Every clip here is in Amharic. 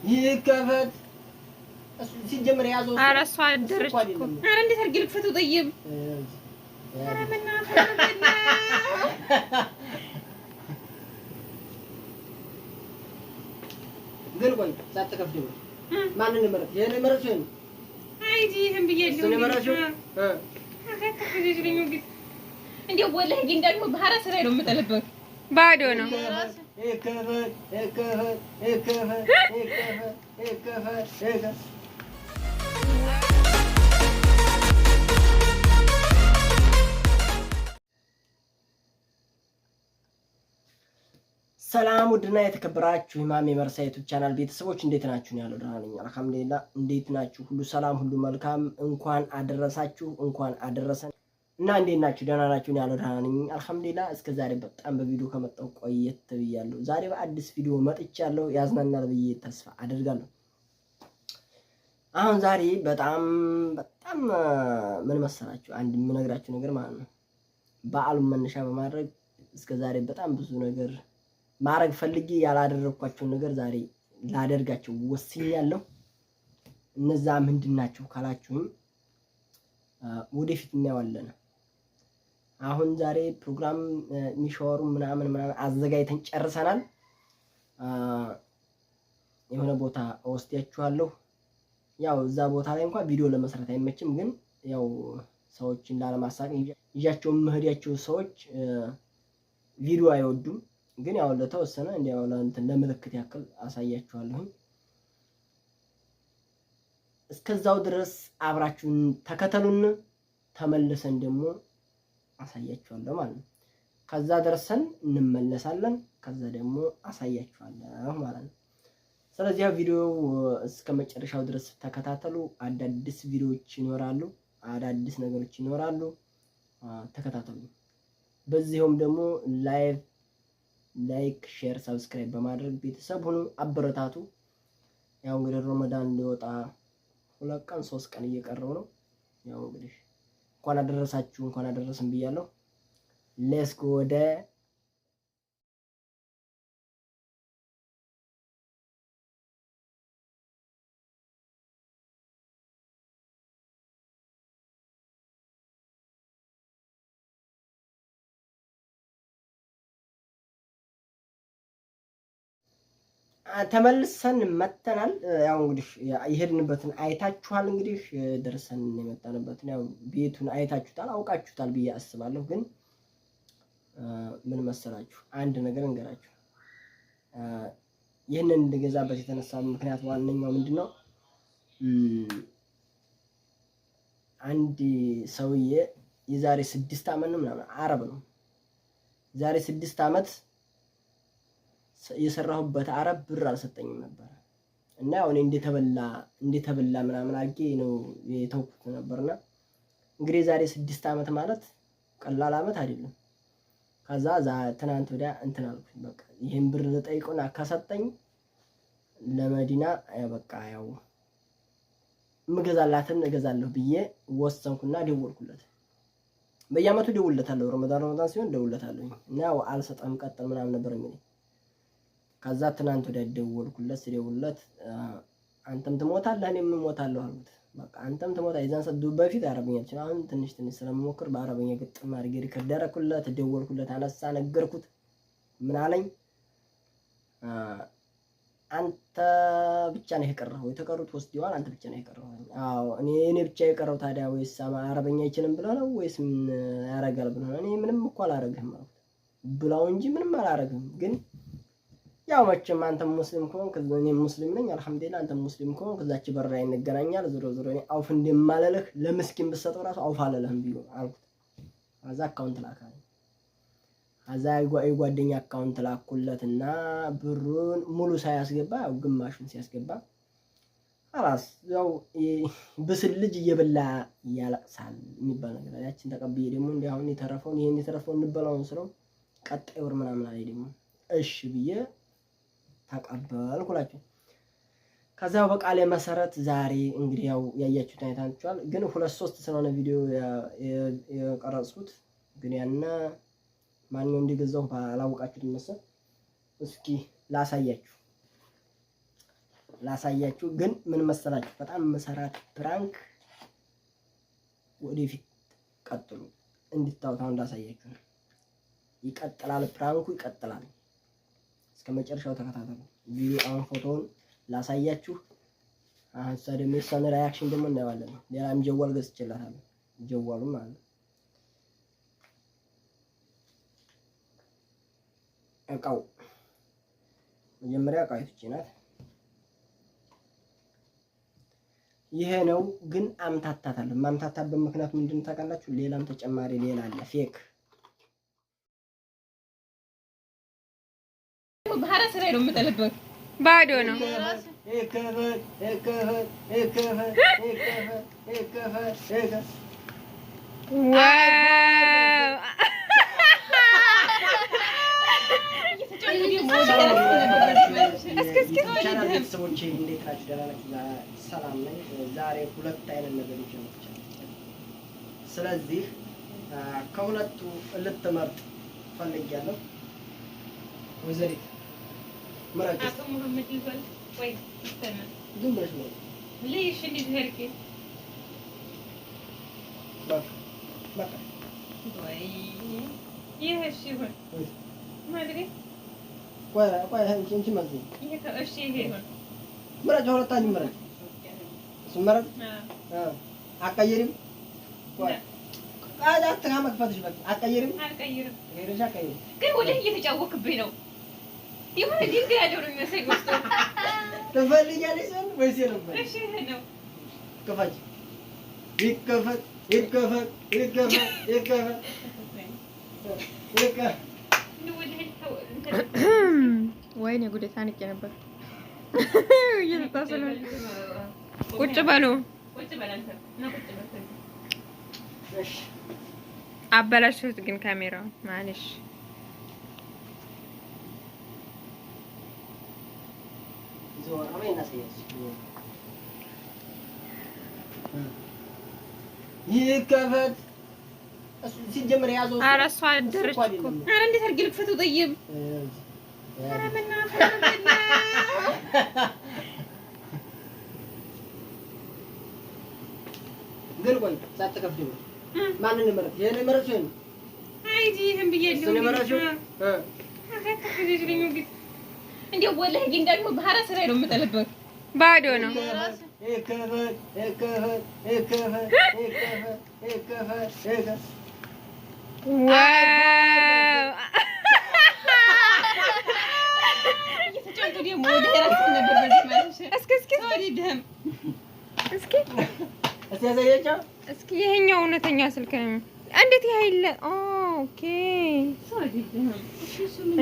ይከፈት ሲጀምር ያዘው ኧረ እሷ አደረች እኮ ኧረ እንዴት አድርጌ ልክፈተው ጠይብ ኧረ ግን ቆይ ሳትከፍት ነው ማንን መረጥ የኔ መረጥ ነው አይ ዝም ብዬልኝ እኔ መረጥ እንደው ወላሂ ግን ደግሞ ባህራ ስራ ነው የምጠልበት ባዶ ነው ሰላም ውድና የተከበራችሁ ኢማም የመርሳ ዩቲዩብ ቻናል ቤተሰቦች እንዴት ናችሁ? ነው ያለው። ደህና ነኝ አልሐምዱሊላህ። እንዴት ናችሁ? ሁሉ ሰላም፣ ሁሉ መልካም። እንኳን አደረሳችሁ፣ እንኳን አደረሰን እና እንዴት ናችሁ? ደህና ናችሁ? ነው ያለው። ደህና ነኝ አልሐምዱሊላህ። እስከ ዛሬ በጣም በቪዲዮ ከመጣሁ ቆየት ብያለሁ። ዛሬ በአዲስ ቪዲዮ መጥቻለሁ። ያዝናናል ብዬ ተስፋ አደርጋለሁ። አሁን ዛሬ በጣም ምን መሰላችሁ? አንድ የምነግራችሁ ነገር ማለት ነው። በዓሉን መነሻ በማድረግ እስከ ዛሬ በጣም ብዙ ነገር ማረግ ፈልጌ ያላደረኳቸውን ነገር ዛሬ ላደርጋቸው ወስኛለሁ። እነዛ ምንድናቸው ካላችሁኝ ወደፊት እናየዋለን። አሁን ዛሬ ፕሮግራም ሚሻወሩ ምናምን አዘጋጅተን ጨርሰናል። የሆነ ቦታ ወስዳችኋለሁ። ያው እዛ ቦታ ላይ እንኳን ቪዲዮ ለመስራት አይመችም፣ ግን ያው ሰዎችን ላለማሳቅ ይዣቸው መሄዳቸው ሰዎች ቪዲዮ አይወዱም። ግን ያው ለተወሰነ እንዲያው ለምልክት ያክል አሳያችኋለሁ። እስከዛው ድረስ አብራችሁን ተከተሉን። ተመልሰን ደግሞ አሳያችኋለሁ ማለት ነው። ከዛ ደርሰን እንመለሳለን። ከዛ ደግሞ አሳያችኋለሁ ማለት ነው። ስለዚህ ያው ቪዲዮ እስከ መጨረሻው ድረስ ተከታተሉ። አዳዲስ ቪዲዮዎች ይኖራሉ፣ አዳዲስ ነገሮች ይኖራሉ። ተከታተሉ። በዚህም ደግሞ ላይክ፣ ሼር፣ ሰብስክራይብ በማድረግ ቤተሰብ ሁኑ፣ አበረታቱ። ያው እንግዲህ ረመዳን ሊወጣ 2 ቀን 3 ቀን እየቀረው ነው። ያው እንግዲህ እንኳን አደረሳችሁ እንኳን አደረሰን ብያለሁ። ሌትስ ጎ ወደ ተመልሰን መተናል። ያው እንግዲህ የሄድንበትን አይታችኋል። እንግዲህ ደርሰን የመጣንበትን ያው ቤቱን አይታችሁታል፣ አውቃችሁታል ብዬ አስባለሁ። ግን ምን መሰላችሁ አንድ ነገር እንገራችሁ። ይህንን እንድገዛበት የተነሳ ምክንያት ዋነኛው ምንድነው? አንድ ሰውዬ የዛሬ 6 ዓመት ነው ምናምን አረብ ነው። ዛሬ 6 ዓመት የሰራሁበት አረብ ብር አልሰጠኝም ነበር እና ያው እኔ እንደተበላ ምናምን አድርጌ ነው የተውኩት ነበርና እንግዲህ ዛሬ 6 ዓመት ማለት ቀላል ዓመት አይደለም። ከዛ ትናንት ወዲያ እንትን አልኩኝ። በቃ ይሄን ብር ልጠይቀውና ከሰጠኝ ለመዲና በቃ ያው ምገዛላትን እገዛለሁ ብዬ ወሰንኩና ደወልኩለት። በየዓመቱ ደውልለታለሁ። ረመዳን ሲሆን ደውልለታለሁ እና ያው አልሰጠም ቀጥል ምናምን ነበር የሚለኝ። ከዛ ትናንት ወዲያ ደወልኩለት። ሲደውልለት አንተም ትሞታለህ እኔም እሞታለሁ አልኩት። በቃ አንተም ትሞታለህ። የዛን ሰዓት በፊት አረብኛ ትችላለህ። አሁን ትንሽ ስለምሞክር በአረብኛ ግጥም አድርጌ ሪከርድ አደረኩለት። ደወልኩለት፣ አነሳ፣ ነገርኩት። ምን አለኝ? አንተ ብቻ ነህ የቀረው፣ የተቀሩት ወስደዋል፣ አንተ ብቻ ነህ የቀረው። አዎ እኔ ብቻ የቀረው ታዲያ ወይስ አረብኛ አይችልም ብለህ ነው ወይስ ምን ያረጋል ብለህ ነው? እኔ ምንም እኮ አላረግህም አልኩት። ብላው እንጂ ምንም አላረግህም። ግን ያው መቼም አንተም ሙስሊም ከሆንክ እኔም ሙስሊም ነኝ አልሐምዱሊላህ። አንተም ሙስሊም ከሆንክ እዛች በር ላይ እንገናኛል። ዞሮ እኔ አውፍ እንደማለልህ ለምስኪን ብትሰጠው ራሱ አውፍ አለልህም ቢሉ አልኩት። ከዛ አካውንት ላካል። ከዛ የጓደኛ አካውንት ላኩለትና ብሩን ሙሉ ሳያስገባ ያው ግማሹን ሲያስገባ አላስ ያው ብስል ልጅ እየበላ ያለቅሳል የሚባል ነገር ያችን ተቀብዬ ደግሞ እንደ አሁን ይሄን የተረፈውን እንበላውን ስለው ቀጣይ ወር ምናምን አለኝ። ደግሞ እሺ ብዬ ተቀበልኩላችሁ። ከዛው በቃሌ መሰረት ዛሬ እንግዲህ ያው ያያችሁት አይታችኋል። ግን 2-3 ስለሆነ ቪዲዮ የቀረጽኩት ግን ያና ማንኛው እንደገዛው ባላውቃችሁት መሰል እስኪ ላሳያችሁ። ላሳያችሁ። ግን ምን መሰላችሁ በጣም መሰራት ፕራንክ ወደፊት ቀጥሉ እንድታውቁ አሁን ላሳያችሁ ነው። ይቀጥላል፣ ፕራንኩ ይቀጥላል። እስከ መጨረሻው ተከታተሉ። ቪዲዮ አሁን ፎቶውን ላሳያችሁ። አሁን ደግሞ የእሷን ሪያክሽን ደግሞ እናየዋለን። ሌላም ጀዋል ገዝቼላታለሁ። ጀዋሉ ማለት ነው። እቃው መጀመሪያ እቃው ይቺ ናት። ይሄ ነው ግን አምታታታለሁ። ማምታታበት ምክንያት ምንድነው ታውቃላችሁ? ሌላም ተጨማሪ ሌላ አለ ፌክ ባህራስ ላይ ነው የምጠልበት። ባዶ ነው። ቤተሰቦቼ እንዴት ናችሁ? ደህና ናችሁ? ሰላም ነኝ። ዛሬ ሁለት አይነት ነገሮች መጥቻለሁ። ስለዚህ ከሁለቱ ልትመርጥ ፈልጌያለሁ። ወይዘሪት ምረጭ። አቶ መሐመድ ይባል ወይ ተና ዝም ብለሽ ነው ليش اللي ظهرك በቃ ወይ ይሄ እሺ ይሁን ማድሪ ቆይ እንቺ ማለት ነው። ይሄ እሺ ይሄ ይሁን ምረጭ። ሁለታችሁ ምረጭ። እሱ ምረጭ። አቀይሪም ቆይ ቃላት ከመክፈትሽ በቃ አቀይሪም አልቀይርም። ሄደሽ አቀይሪ። ግን ወደ እየተጫወክብኝ ነው። የሆነ ድንጋይ ያለው ነው የሚመስለኝ ውስጡ። ትፈልጊያለሽ ወይስ የለም? እሺ ይሄ ነው። ክፈች። ይከፈት ይከፈት ይከፈት ይከፈት ይከፈት። ወይኔ ጉዴ ታንቄ ነበር። እየተታሰለ ቁጭ በሉ። ቁጭ በል አንተ እና ቁጭ በል። እሺ አበላሽሁት ግን ካሜራው ማለሽ ይከፈት። ሲጀምር ያዘው። ኧረ እሷ አደረች እኮ። ኧረ እንዴት አድርጌ ልክፈተው? ጠይብ ኧረ በእናትህ ግን ቆይ ሳትከፍቺ ነው። ማንን መረጥ? የኔ መረጥ ነው። አይዲ ይሄን ብዬሽ ነው። እኔ መረጥ እንደው ወላሂ ግን ደግሞ ባህራስ ላይ ነው የምጠልበት። ባዶ ነው። ይከፈት ይከፈት ይከፈት ይከፈት ይከፈት ይከፈት። ዋው እየተጫወቱ ደግሞ ወደ ራስ ነበር በዚህ ማለት ነው። እስኪ ወዲህ ደም እስኪ እስኪ ያሳያቸው። እስኪ ይሄኛው እውነተኛ ስልክ ነው። እንዴት ይሄ ይለ ኦኬ ወዲህ ደም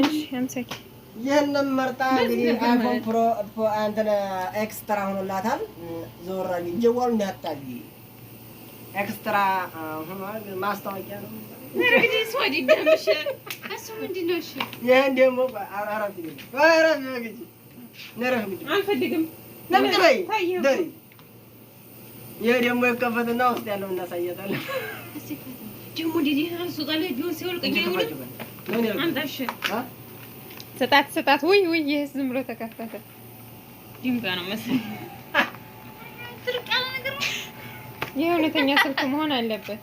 እሺ አምሳኪ ይሄንን መርጣ እንግዲህ አይፎን ፕሮ አንተነ ኤክስትራ ሆኖላታል። ዞራ ጀዋሉ እንዳታቂ ኤክስትራ ሆኗል። ማስታወቂያ ነው። እንግዲህ ወዲህ ደም እሺ እሱ ምንድን ነው? እሺ ይሄን ደግሞ አራራፍ ይገኝ አራራፍ ይገኝ ነረፍ ይገኝ አልፈልግም። ለምን በይ ደሪ ይሄ ደግሞ ይከፈትና ውስጥ ያለው እናሳያታለን። እስኪ ደግሞ እንዲህ አንሱ ቃል ቢሆን ሲወልቀኝ አይሆንም። ምን ይላል? አምጣሽ ስጣት። ውይ ይሄ ዝም ብሎ ተከፈተ። ድንጋይ ነው መሰለኝ። ትርቃና ነገር ነው። ይሄ እውነተኛ ስልክ መሆን አለበት።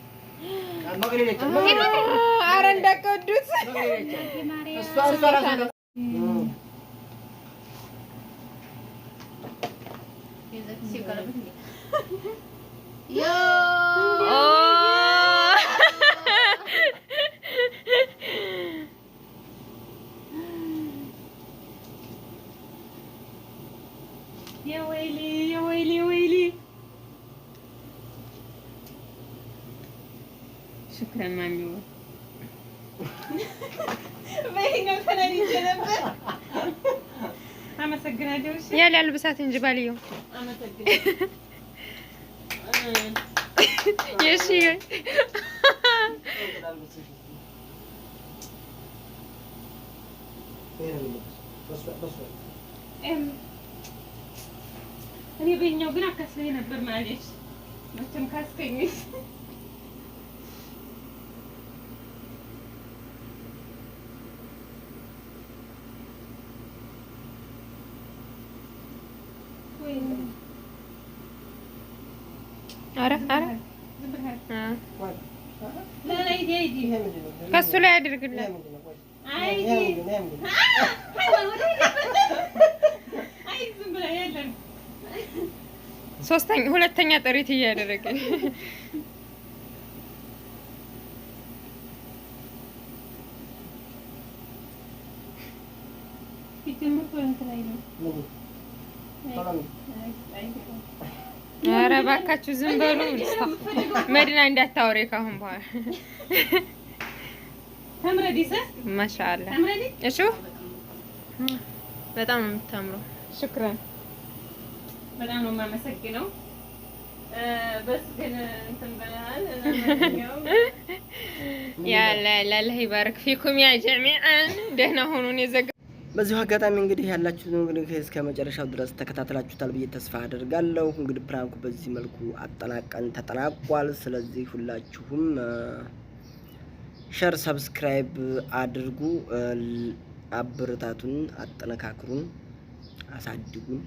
መቅደለች ኧረ እንዳትቀዱት። እሷ ራሱ የወይሊ ሽክራን ማሚው በይነው ተናድጄ ነበር። አመሰግናለሁ። እሺ ያለ አልብሳት እንጂ ባልየው አመሰግናለሁ። እሺ እኔ በእኛው ግን አካስለኝ ነበር ማለት መቼም ካስከኝ ኧረ ከሱ ላይ አድርግልህ። ሁለተኛ ጥሪት እያደረገ ኧረ እባካችሁ ዝም በሉ። መዲና እንዳታወሪ ካሁን በኋላ ማሻአላ። እሺ በጣም ነው የምታምረው። ሽክራን በጣም ነው የማመሰግነው። በስ ግን እንትን በላል ያ ላላህ ይባርክ ፊኩም ያ ጀሚዓን። ደህና ሆኑን የዘጋ በዚሁ አጋጣሚ እንግዲህ ያላችሁት እንግዲህ እስከ መጨረሻው ድረስ ተከታተላችሁታል ብዬ ተስፋ አደርጋለሁ። እንግዲህ ፕራንኩ በዚህ መልኩ ተጠናቋል። ስለዚህ ሁላችሁም ሸር፣ ሰብስክራይብ አድርጉ፣ አበረታቱን፣ አጠነካክሩን፣ አሳድጉን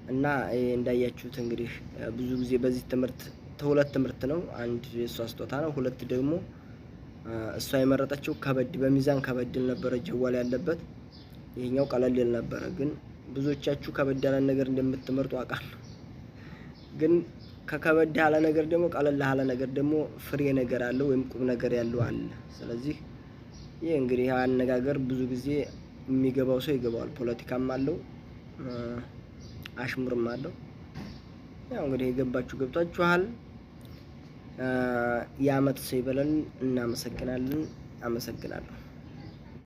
እና እንዳያችሁት እንግዲህ ብዙ ጊዜ በዚህ ትምህርት ሁለት ትምህርት ነው። አንድ የሷ ስጦታ ነው፣ ሁለት ደግሞ እሷ የመረጠችው በሚዛን ከበድል ነበረ ጀዋል ያለበት። ይሄኛው ቀለል ይል ነበረ፣ ግን ብዙዎቻችሁ ከበድ ያለ ነገር እንደምትመርጡ አውቃለሁ። ግን ከከበድ ያለ ነገር ደግሞ ቀለል ያለ ነገር ደግሞ ፍሬ ነገር አለው ወይም ቁም ነገር ያለው አለ። ስለዚህ ይሄ እንግዲህ አነጋገር ብዙ ጊዜ የሚገባው ሰው ይገባዋል። ፖለቲካም አለው አሽሙርም አለው። ያው እንግዲህ የገባችሁ ገብታችኋል። የዓመት ሰው ይበለን። እናመሰግናለን። አመሰግናለሁ።